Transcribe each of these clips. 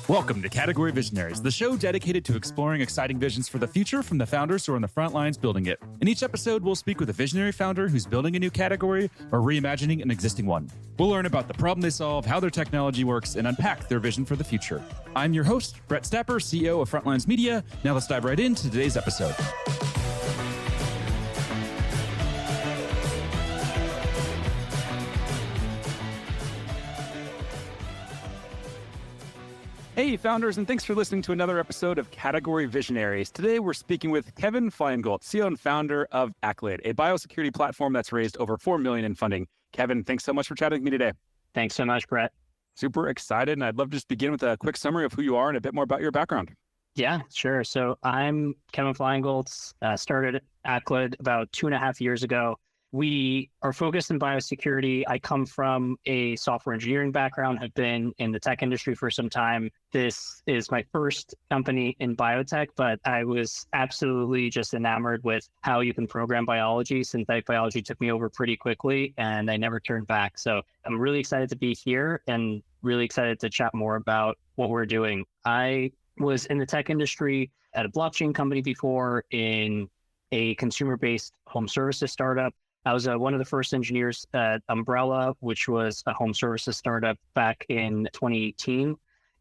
Welcome to Category Visionaries, the show dedicated to exploring exciting visions for the future from the founders who are on the front lines building it. In each episode, we'll speak with a visionary founder who's building a new category or reimagining an existing one. We'll learn about the problem they solve, how their technology works, and unpack their vision for the future. I'm your host, Brett Stapper, CEO of Frontlines Media. Now let's dive right into today's episode. Hey, founders, and thanks for listening to another episode of Category Visionaries. Today, we're speaking with Kevin Flyangolts, CEO and founder of Aclid, a biosecurity platform that's raised over $4 million in funding. Kevin, thanks so much for chatting with me today. Thanks so much, Brett. Super excited, and I'd love to just begin with a quick summary of who you are and a bit more about your background. Yeah, sure. So I'm Kevin Flyangolts, started Aclid about 2.5 years ago. We are focused in biosecurity. I come from a software engineering background, have been in the tech industry for some time. This is my first company in biotech, but I was absolutely just enamored with how you can program biology. Synthetic biology took me over pretty quickly, and I never turned back. So I'm really excited to be here and really excited to chat more about what we're doing. I was in the tech industry at a blockchain company before, in a consumer-based home services startup. I was one of the first engineers at Umbrella, which was a home services startup back in 2018.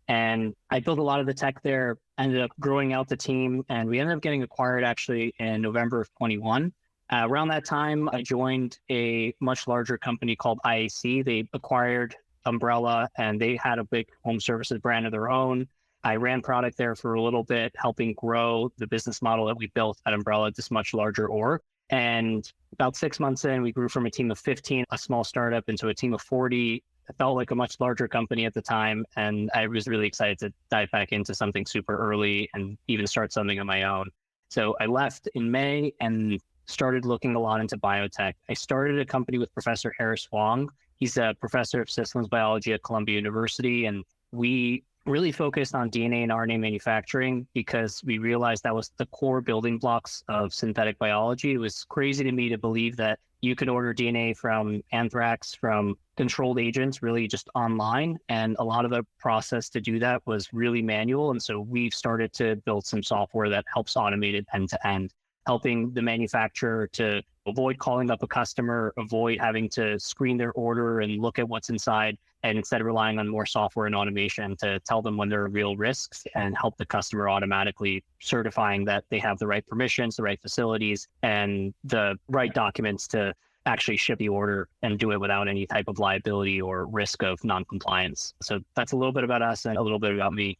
And I built a lot of the tech there, ended up growing out the team, and we ended up getting acquired actually in November of 21. Around that time, I joined a much larger company called IAC. They acquired Umbrella, and they had a big home services brand of their own. I ran product there for a little bit, helping grow the business model that we built at Umbrella, this much larger org. And about 6 months in, we grew from a team of 15, a small startup, into a team of 40. It felt like a much larger company at the time. And I was really excited to dive back into something super early and even start something on my own. So I left in May and started looking a lot into biotech. I started a company with Professor Harris Wong. He's a professor of systems biology at Columbia University. And we really focused on DNA and RNA manufacturing because we realized that was the core building blocks of synthetic biology. It was crazy to me to believe that you could order DNA from anthrax, from controlled agents, really just online. And a lot of the process to do that was really manual. And so we've started to build some software that helps automate it end to end, helping the manufacturer to avoid calling up a customer, avoid having to screen their order and look at what's inside, and instead relying on more software and automation to tell them when there are real risks and help the customer automatically certifying that they have the right permissions, the right facilities, and the right documents to actually ship the order and do it without any type of liability or risk of non-compliance. So that's a little bit about us and a little bit about me.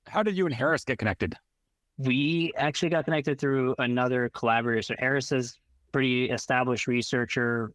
How did you and Harris get connected? We actually got connected through another collaborator. So Harris is a pretty established researcher.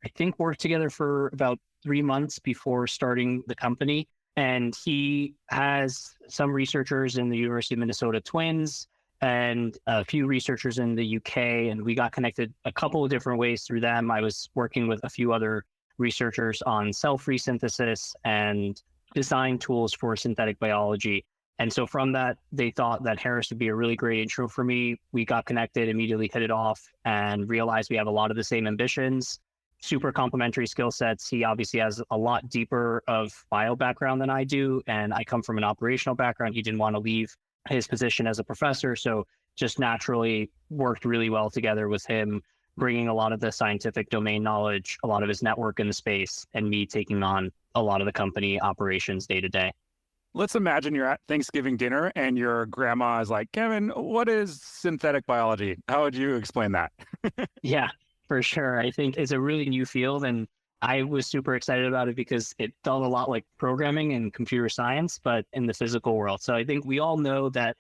I think worked together for about 3 months before starting the company. And he has some researchers in the University of Minnesota Twins and a few researchers in the UK. And we got connected a couple of different ways through them. I was working with a few other researchers on cell-free synthesis and design tools for synthetic biology. And so from that, they thought that Harris would be a really great intro for me. We got connected, immediately hit it off, and realized we have a lot of the same ambitions, super complementary skill sets. He obviously has a lot deeper of bio background than I do, and I come from an operational background. He didn't want to leave his position as a professor, so just naturally worked really well together with him, bringing a lot of the scientific domain knowledge, a lot of his network in the space, and me taking on a lot of the company operations day to day. Let's imagine you're at Thanksgiving dinner and your grandma is like, Kevin, what is synthetic biology? How would you explain that? Yeah, for sure. I think it's a really new field, and I was super excited about it because it felt a lot like programming and computer science, but in the physical world. So I think we all know that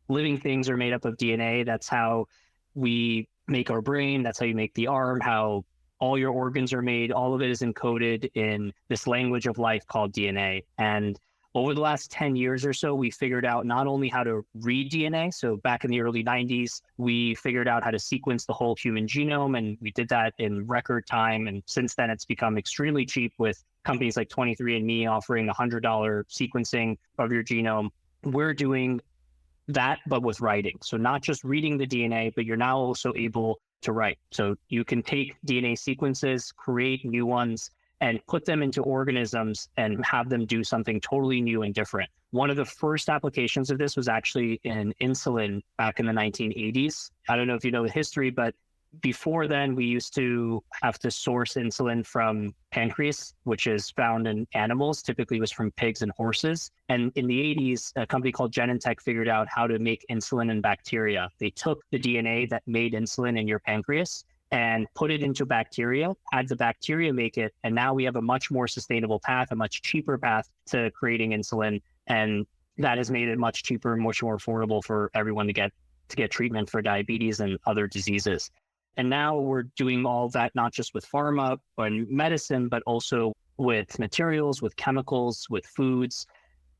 living things are made up of DNA. That's how we make our brain. That's how you make the arm, how all your organs are made. All of it is encoded in this language of life called DNA. And over the last 10 years or so, we figured out not only how to read DNA. So back in the early 90s, we figured out how to sequence the whole human genome, and we did that in record time. And since then, it's become extremely cheap with companies like 23andMe offering $100 sequencing of your genome. We're doing that, but with writing. So not just reading the DNA, but you're now also able to write. So you can take DNA sequences, create new ones, and put them into organisms and have them do something totally new and different. One of the first applications of this was actually in insulin back in the 1980s. I don't know if you know the history, but before then, we used to have to source insulin from pancreas, which is found in animals, typically was from pigs and horses. And in the 80s, a company called Genentech figured out how to make insulin in bacteria. They took the DNA that made insulin in your pancreas and put it into bacteria, had the bacteria make it, and now we have a much more sustainable path, a much cheaper path to creating insulin. And that has made it much cheaper and much more affordable for everyone to get treatment for diabetes and other diseases. And now we're doing all that, not just with pharma and medicine, but also with materials, with chemicals, with foods,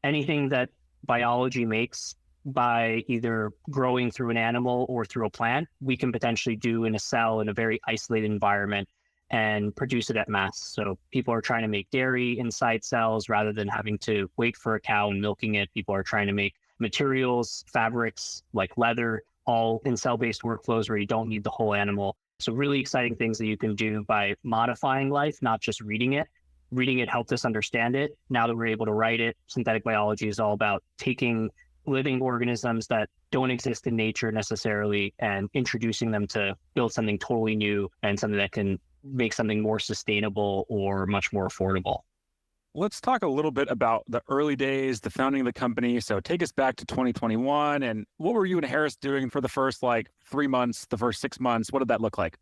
anything that biology makes by either growing through an animal or through a plant, we can potentially do in a cell in a very isolated environment and produce it at mass. So people are trying to make dairy inside cells rather than having to wait for a cow and milking it. People are trying to make materials, fabrics like leather, all in cell-based workflows where you don't need the whole animal. So really exciting things that you can do by modifying life, not just reading it. Reading it helped us understand it. Now that we're able to write it, synthetic biology is all about taking living organisms that don't exist in nature necessarily and introducing them to build something totally new and something that can make something more sustainable or much more affordable. Let's talk a little bit about the early days, the founding of the company. So take us back to 2021. And what were you and Harris doing for the first 3 months, the first 6 months? What did that look like?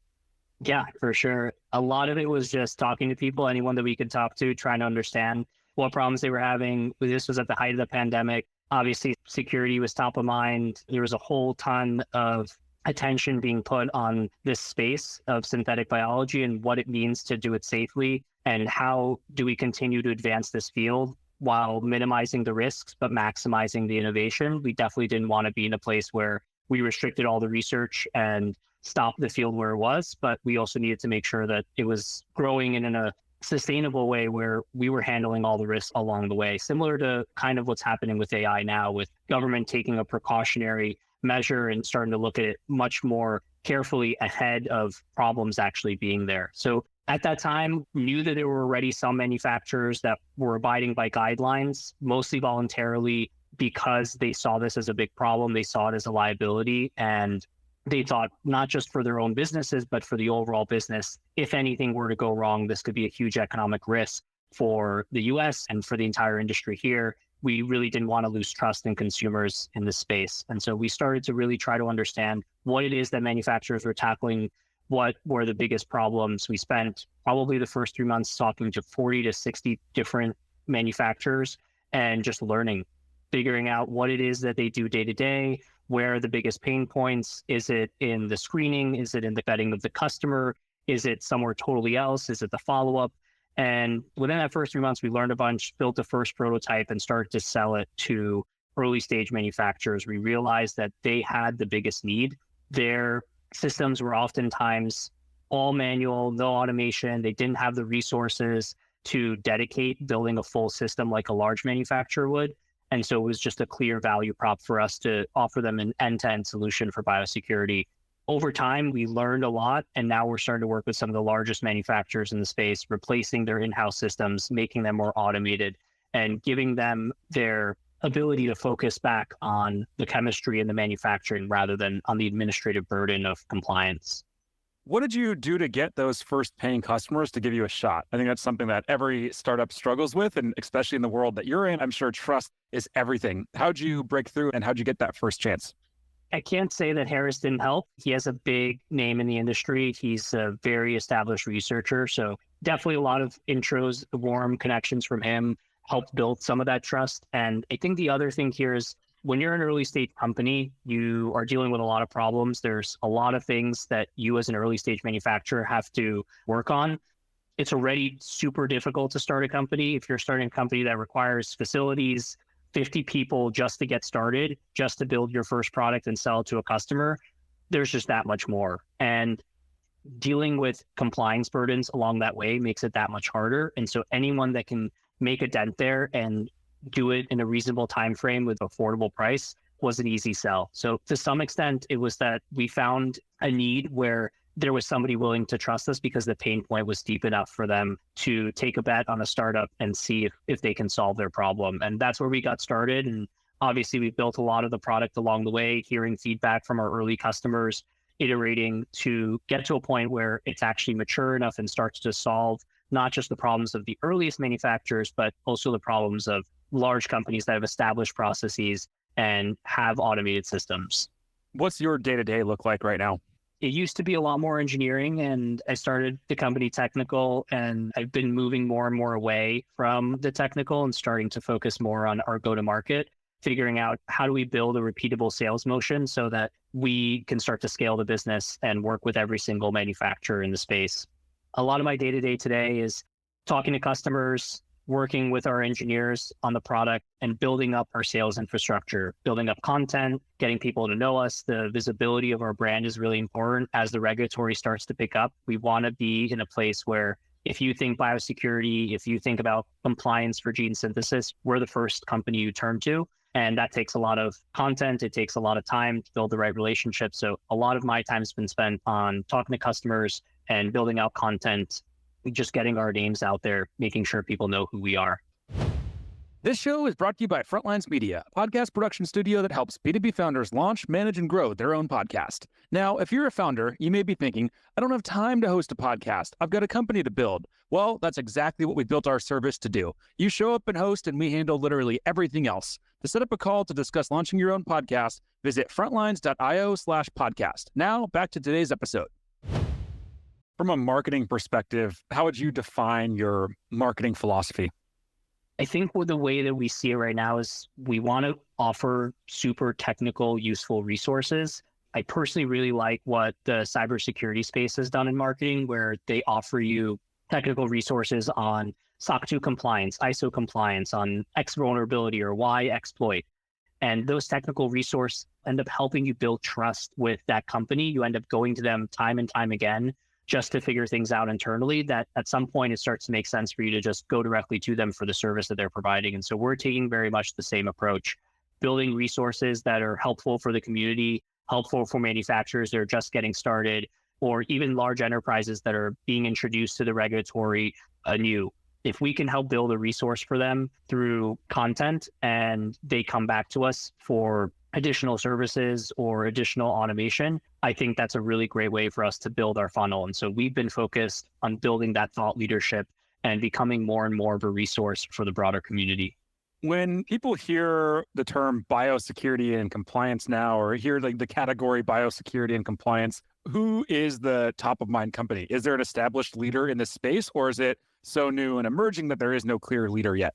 Yeah, for sure. A lot of it was just talking to people, anyone that we could talk to, trying to understand what problems they were having. This was at the height of the pandemic. Obviously, security was top of mind. There was a whole ton of attention being put on this space of synthetic biology and what it means to do it safely. And how do we continue to advance this field while minimizing the risks, but maximizing the innovation? We definitely didn't want to be in a place where we restricted all the research and stopped the field where it was, but we also needed to make sure that it was growing in a sustainable way where we were handling all the risks along the way, similar to kind of what's happening with AI now, with government taking a precautionary measure and starting to look at it much more carefully ahead of problems actually being there. So at that time, knew that there were already some manufacturers that were abiding by guidelines, mostly voluntarily, because they saw this as a big problem. They saw it as a liability, and they thought not just for their own businesses, but for the overall business. If anything were to go wrong, this could be a huge economic risk for the US and for the entire industry here. We really didn't want to lose trust in consumers in this space. And so we started to really try to understand what it is that manufacturers were tackling. What were the biggest problems? We spent probably the first 3 months talking to 40 to 60 different manufacturers and just learning, figuring out what it is that they do day to day, where are the biggest pain points? Is it in the screening? Is it in the vetting of the customer? Is it somewhere totally else? Is it the follow-up? And within that first 3 months, we learned a bunch, built the first prototype and started to sell it to early stage manufacturers. We realized that they had the biggest need. Their systems were oftentimes all manual, no automation. They didn't have the resources to dedicate building a full system like a large manufacturer would. And so it was just a clear value prop for us to offer them an end-to-end solution for biosecurity. Over time, we learned a lot, and now we're starting to work with some of the largest manufacturers in the space, replacing their in-house systems, making them more automated, and giving them their ability to focus back on the chemistry and the manufacturing rather than on the administrative burden of compliance. What did you do to get those first paying customers to give you a shot? I think that's something that every startup struggles with, and especially in the world that you're in, I'm sure trust is everything. How'd you break through and how'd you get that first chance? I can't say that Harris didn't help. He has a big name in the industry. He's a very established researcher. So definitely a lot of intros, warm connections from him helped build some of that trust. And I think the other thing here is when you're an early stage company, you are dealing with a lot of problems. There's a lot of things that you as an early stage manufacturer have to work on. It's already super difficult to start a company. If you're starting a company that requires facilities, 50 people just to get started, just to build your first product and sell it to a customer, there's just that much more. And dealing with compliance burdens along that way makes it that much harder. And so anyone that can make a dent there and do it in a reasonable time frame with affordable price was an easy sell. So to some extent, it was that we found a need where there was somebody willing to trust us because the pain point was deep enough for them to take a bet on a startup and see if they can solve their problem. And that's where we got started. And obviously, we built a lot of the product along the way, hearing feedback from our early customers, iterating to get to a point where it's actually mature enough and starts to solve not just the problems of the earliest manufacturers, but also the problems of large companies that have established processes and have automated systems. What's your day-to-day look like right now? It used to be a lot more engineering, and I started the company technical, and I've been moving more and more away from the technical and starting to focus more on our go-to-market, figuring out how do we build a repeatable sales motion so that we can start to scale the business and work with every single manufacturer in the space. A lot of my day-to-day today is talking to customers, working with our engineers on the product, and building up our sales infrastructure, building up content, getting people to know us. The visibility of our brand is really important as the regulatory starts to pick up. We want to be in a place where if you think biosecurity, if you think about compliance for gene synthesis, we're the first company you turn to. And that takes a lot of content. It takes a lot of time to build the right relationships. So a lot of my time has been spent on talking to customers and building out content, just getting our names out there, making sure people know who we are. This show is brought to you by Frontlines Media, a podcast production studio that helps B2B founders launch, manage, and grow their own podcast. Now, if you're a founder, you may be thinking, I don't have time to host a podcast. I've got a company to build. Well, that's exactly what we built our service to do. You show up and host, and we handle literally everything else. To set up a call to discuss launching your own podcast, visit frontlines.io/podcast. Now, back to today's episode. From a marketing perspective, how would you define your marketing philosophy? I think the way that we see it right now is we want to offer super technical, useful resources. I personally really like what the cybersecurity space has done in marketing, where they offer you technical resources on SOC 2 compliance, ISO compliance, on X vulnerability or Y exploit. And those technical resources end up helping you build trust with that company. You end up going to them time and time again just to figure things out internally, that at some point it starts to make sense for you to just go directly to them for the service that they're providing. And so we're taking very much the same approach, building resources that are helpful for the community, helpful for manufacturers that are just getting started, or even large enterprises that are being introduced to the regulatory anew. If we can help build a resource for them through content and they come back to us for additional services or additional automation, I think that's a really great way for us to build our funnel. And so we've been focused on building that thought leadership and becoming more and more of a resource for the broader community. When people hear the term biosecurity and compliance now, or hear like the category biosecurity and compliance, who is the top of mind company? Is there an established leader in this space, or is it so new and emerging that there is no clear leader yet?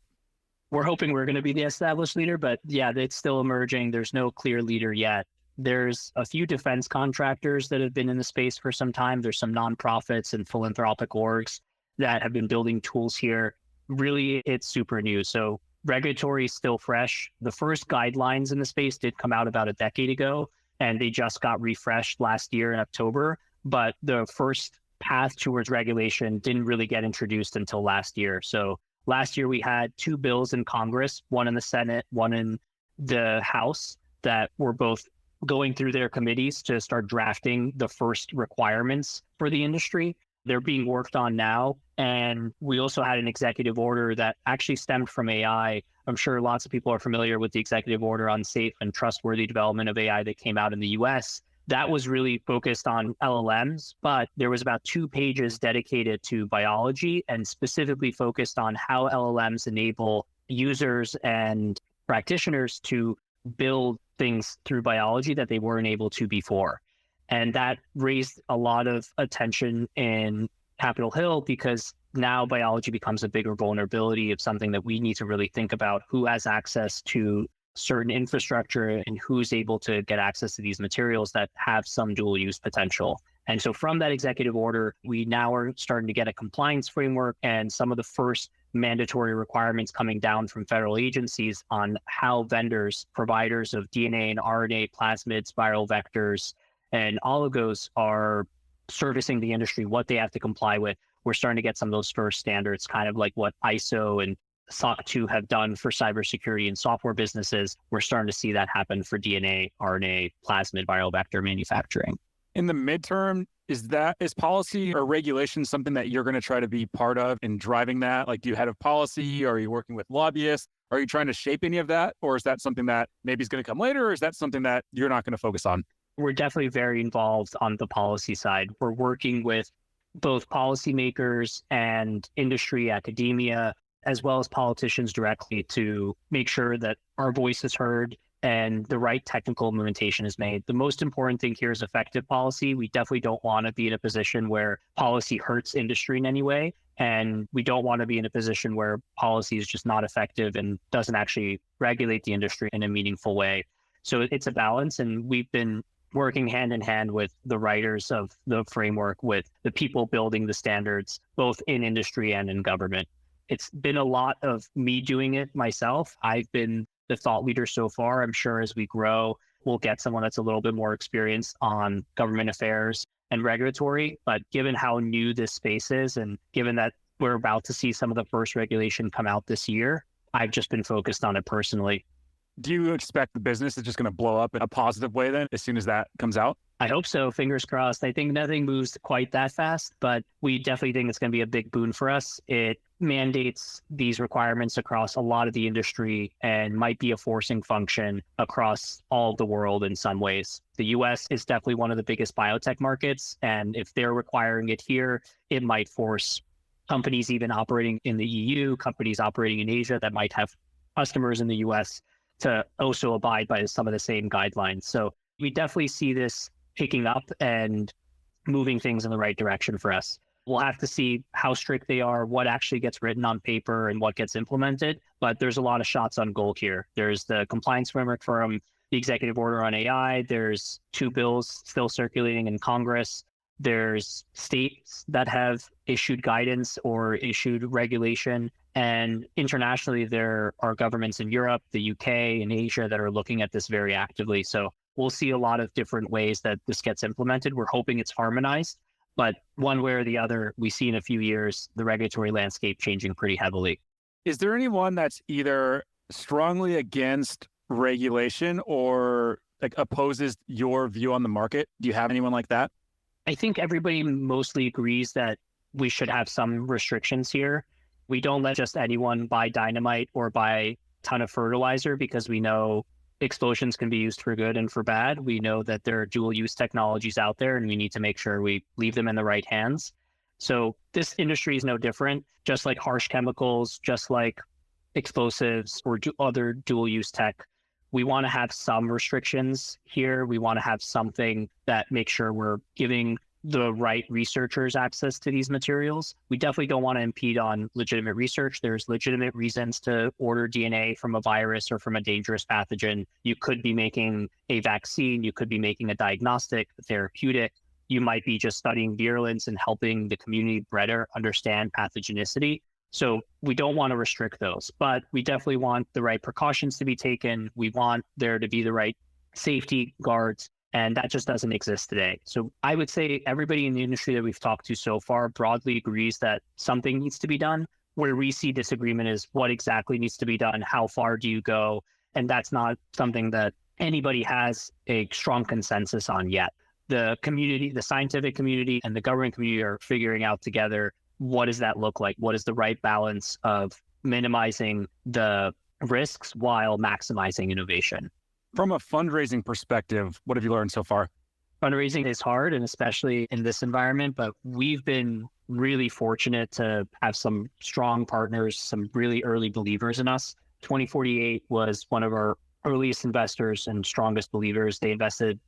We're hoping we're going to be the established leader, but yeah, it's still emerging. There's no clear leader yet. There's a few defense contractors that have been in the space for some time. There's some nonprofits and philanthropic orgs that have been building tools here. Really, it's super new. So regulatory is still fresh. The first guidelines in the space did come out about a decade ago, and they just got refreshed last year in October. But the first path towards regulation didn't really get introduced until last year. So last year, we had two bills in Congress, one in the Senate, one in the House, that were both going through their committees to start drafting the first requirements for the industry. They're being worked on now. And we also had an executive order that actually stemmed from AI. I'm sure lots of people are familiar with the executive order on safe and trustworthy development of AI that came out in the US. That was really focused on LLMs, but there was about 2 pages dedicated to biology and specifically focused on how LLMs enable users and practitioners to build things through biology that they weren't able to before. And that raised a lot of attention in Capitol Hill because now biology becomes a bigger vulnerability of something that we need to really think about: who has access to certain infrastructure and who's able to get access to these materials that have some dual use potential. And so from that executive order, we now are starting to get a compliance framework and some of the first mandatory requirements coming down from federal agencies on how vendors, providers of DNA and RNA, plasmids, viral vectors, and oligos are servicing the industry, what they have to comply with. We're starting to get some of those first standards, kind of like what ISO and SOC 2 have done for cybersecurity and software businesses. We're starting to see that happen for DNA, RNA, plasmid, viral vector manufacturing. In the midterm, is policy or regulation something that you're going to try to be part of in driving that? Like, do you head of policy? Or are you working with lobbyists? Are you trying to shape any of that? Or is that something that maybe is going to come later? Or is that something that you're not going to focus on? We're definitely very involved on the policy side. We're working with both policymakers and industry, academia, as well as politicians directly to make sure that our voice is heard and the right technical implementation is made. The most important thing here is effective policy. We definitely don't want to be in a position where policy hurts industry in any way. And we don't want to be in a position where policy is just not effective and doesn't actually regulate the industry in a meaningful way. So it's a balance. And we've been working hand in hand with the writers of the framework, with the people building the standards, both in industry and in government. It's been a lot of me doing it myself. I've been the thought leader so far. I'm sure as we grow, we'll get someone that's a little bit more experienced on government affairs and regulatory. But given how new this space is, and given that we're about to see some of the first regulation come out this year, I've just been focused on it personally. Do you expect the business is just going to blow up in a positive way then as soon as that comes out? I hope so. Fingers crossed. I think nothing moves quite that fast, but we definitely think it's going to be a big boon for us. It mandates these requirements across a lot of the industry and might be a forcing function across all of the world in some ways. The US is definitely one of the biggest biotech markets, and if they're requiring it here, it might force companies even operating in the EU, companies operating in Asia that might have customers in the US to also abide by some of the same guidelines. So we definitely see this picking up and moving things in the right direction for us. We'll have to see how strict they are, what actually gets written on paper and what gets implemented. But there's a lot of shots on goal here. There's the compliance framework from the executive order on AI. There's 2 bills still circulating in Congress. There's states that have issued guidance or issued regulation. And internationally, there are governments in Europe, the UK, and Asia that are looking at this very actively. So we'll see a lot of different ways that this gets implemented. We're hoping it's harmonized, but one way or the other, we see in a few years the regulatory landscape changing pretty heavily. Is there anyone that's either strongly against regulation or like opposes your view on the market? Do you have anyone like that? I think everybody mostly agrees that we should have some restrictions here. We don't let just anyone buy dynamite or buy a ton of fertilizer because we know explosions can be used for good and for bad. We know that there are dual use technologies out there, and we need to make sure we leave them in the right hands. So this industry is no different, just like harsh chemicals, just like explosives or other dual use tech. We want to have some restrictions here. We want to have something that makes sure we're giving the right researchers access to these materials. We definitely don't want to impede on legitimate research. There's legitimate reasons to order DNA from a virus or from a dangerous pathogen. You could be making a vaccine. You could be making a diagnostic, a therapeutic. You might be just studying virulence and helping the community better understand pathogenicity. So we don't want to restrict those, but we definitely want the right precautions to be taken. We want there to be the right safety guards. And that just doesn't exist today. So I would say everybody in the industry that we've talked to so far broadly agrees that something needs to be done. Where we see disagreement is what exactly needs to be done, how far do you go? And that's not something that anybody has a strong consensus on yet. The community, the scientific community and the government community are figuring out together, what does that look like? What is the right balance of minimizing the risks while maximizing innovation? From a fundraising perspective, what have you learned so far? Fundraising is hard, and especially in this environment, but we've been really fortunate to have some strong partners, some really early believers in us. 2048 was one of our earliest investors and strongest believers. They invested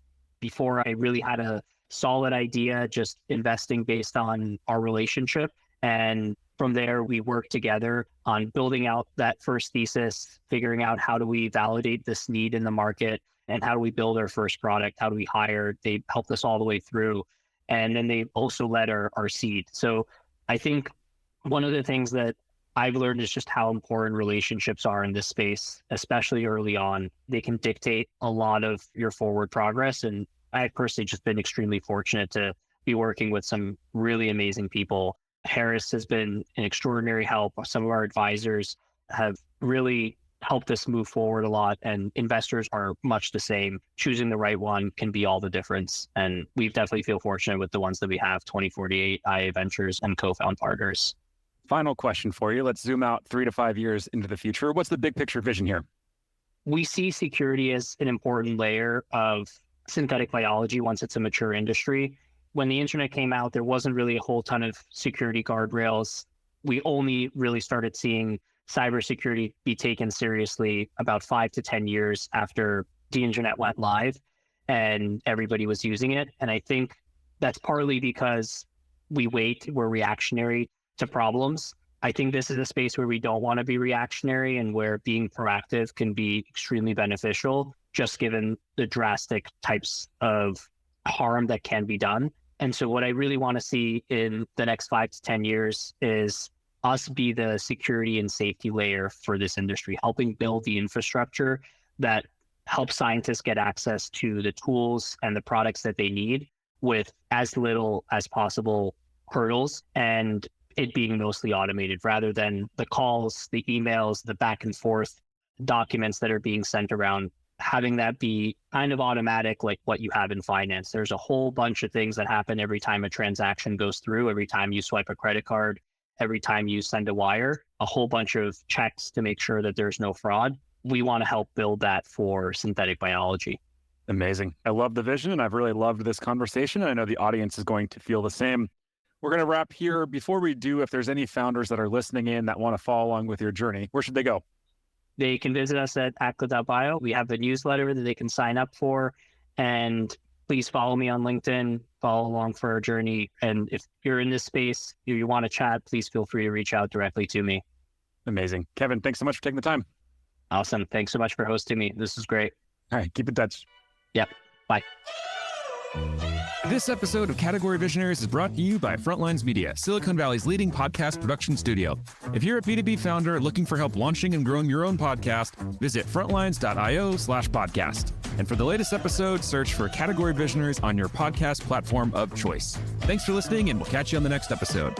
before I really had a solid idea, just investing based on our relationship. And from there, we worked together on building out that first thesis, figuring out how do we validate this need in the market and how do we build our first product? How do we hire? They helped us all the way through. And then they also led our seed. So I think one of the things that I've learned is just how important relationships are in this space, especially early on. They can dictate a lot of your forward progress. And I've personally just been extremely fortunate to be working with some really amazing people. Harris has been an extraordinary help. Some of our advisors have really helped this move forward a lot, and investors are much the same. Choosing the right one can be all the difference. And we definitely feel fortunate with the ones that we have, 2048, IA Ventures, and co-found partners. Final question for you. Let's zoom out 3 to 5 years into the future. What's the big picture vision here? We see security as an important layer of synthetic biology once it's a mature industry. When the internet came out, there wasn't really a whole ton of security guardrails. We only really started seeing cybersecurity be taken seriously about 5 to 10 years after the internet went live and everybody was using it. And I think that's partly because we're reactionary to problems. I think this is a space where we don't want to be reactionary and where being proactive can be extremely beneficial, just given the drastic types of harm that can be done. And so what I really want to see in the next 5 to 10 years is us be the security and safety layer for this industry, helping build the infrastructure that helps scientists get access to the tools and the products that they need with as little as possible hurdles, and it being mostly automated rather than the calls, the emails, the back and forth documents that are being sent around, having that be kind of automatic like what you have in finance. There's a whole bunch of things that happen every time a transaction goes through, every time you swipe a credit card, every time you send a wire, a whole bunch of checks to make sure that there's no fraud. We want to help build that for synthetic biology. Amazing. I love the vision, and I've really loved this conversation. And I know the audience is going to feel the same. We're going to wrap here. Before we do, if there's any founders that are listening in that want to follow along with your journey, where should they go? They can visit us at aclid.bio. We have a newsletter that they can sign up for. And please follow me on LinkedIn, follow along for our journey. And if you're in this space, you want to chat, please feel free to reach out directly to me. Amazing. Kevin, thanks so much for taking the time. Awesome. Thanks so much for hosting me. This is great. All right, keep in touch. Yep. Bye. This episode of Category Visionaries is brought to you by Frontlines Media, Silicon Valley's leading podcast production studio. If you're a B2B founder looking for help launching and growing your own podcast, visit frontlines.io/podcast. And for the latest episode, search for Category Visionaries on your podcast platform of choice. Thanks for listening, and we'll catch you on the next episode.